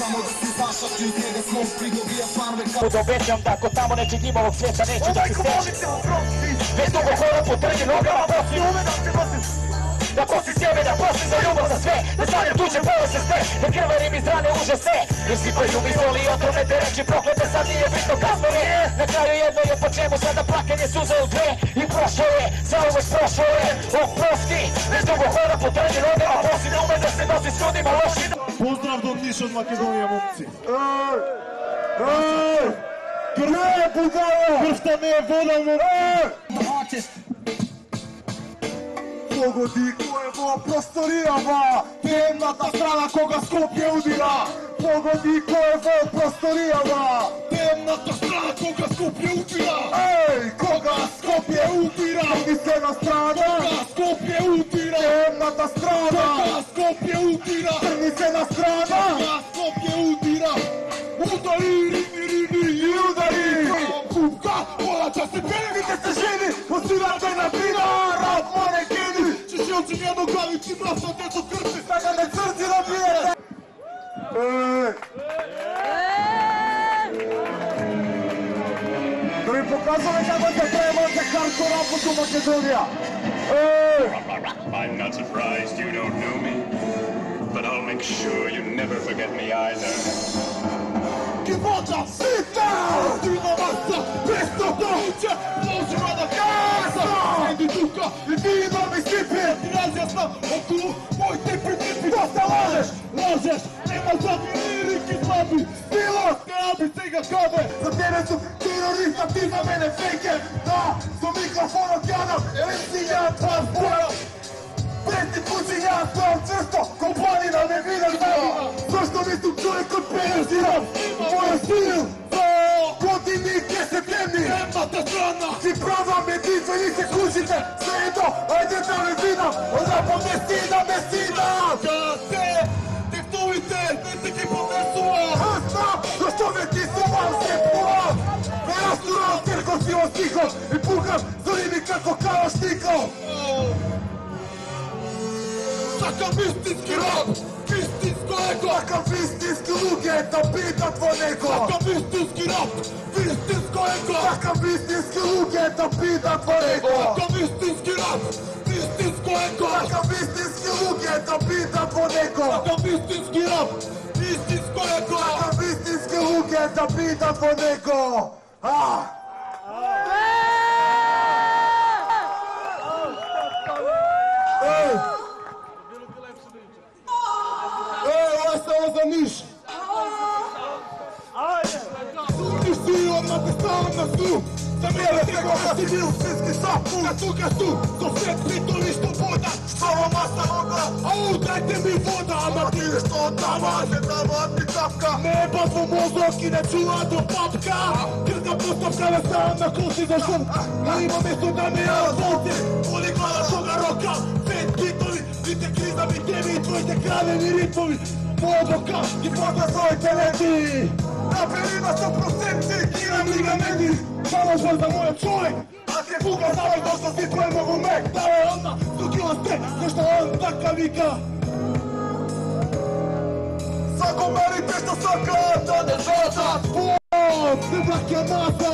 Само да си знаš, а ти от njega smo prigobija farme. Obećam da ako tamo neće njimavog svijeta neću da se steći. Već dugo hora po trnje nogama poslije ume da se nosim. Da kosi sjebe, da prosim za ljubav za sve. Da stavljam tuđe pole se sve. Da krvarim iz rane uže sve. Jer si koji mi zoli otrovne te reči proklete. Sad nije bitno kasno je. Na kraju jedno je po čemu sada plakanje suze u dve. I prošlo je, zauvek prošlo je. Oprosti, već dugo hora po trnje nogama poslije ume da se nosi s ljudima lošim. Поздрав до Ниш од Македонија, момци. Крвта не е вода, момци. Погоди кој е во просторијава, темната страна кога Скопје удира. Погоди кој е во просторијава, темната страна кога Скопје удира. Еј, кога Скопје удира, ти се на страна, кога Скопје удира. Темната страна, кога Скопје удира. Трни се на страна, кога Скопје удира. Удари, рими и удари. Пупка, полача се пелевите се жени, осирате на бина, рад море гени. Чешелци нjedno главици мрасат ето крци, така не црци да биете. Да ми показваме како ќе преемате хардкор рапот у Македонија. I'm not surprised you don't know me, but I'll make sure you never forget me either. Кивота, сита! Ти на маса, песто доуќе, можеме да casa! Еди тука и видно ми сипи! Ти разјасна околу моите принципи. Доста лажеш, лажеш, нема заби лирики слаби. Стилот, краби сега кабе. За тебе сум терориста, ти за мене фейке. Да, со микрофонот јадам, MC јадам транспора. Прети пути јадам својам често, компанина не видам забива. Зашто мислам човек од пенезирам? Моја стил, години ке се темни. Темната страна, си права медица и се кучите. Се ето, ајде да ме видам, одапа ме стидам. Касе, тефтовите, не се ги поднесува. Знам, зашто ме ти сумам се пувам. Ме растурам терко си остихот и пукам зорими како калашников. Сакам истински рап, истинско его. Сакам истински луѓе да бидат во него. Сакам истински рап, истинско его. Сакам истински луѓе да бидат во него. Сакам истински рап, истинско его. Сакам истински луѓе да бидат во него. Сакам истински рап, истинско его. Сакам истински луѓе да бидат во него. За Ниш! Ти си одна те ставам на су. За мене сега си бил свински сапу. Кату, со свет притоли што вода. Става маса вода. Ау, дайте ми вода. Ама ти што дава, не дава ни капка. Не е бат во мозок и не чува до папка. Крка поставка не ставам на коси за шум. Не има место да ме ја волти. Боли глава тога рока. Свет притоли, вите криза ми теми и твоите крадени ритмови. Моја бока ги плата своите лети. Напери на 100% кирам лигаменти. Само за мојот човек. А се буга завај дошто си твој во мек. Давај одна, стукила сте, зашто он така вика. Сако мерите што сакаат да не жотат. Се браќа маса.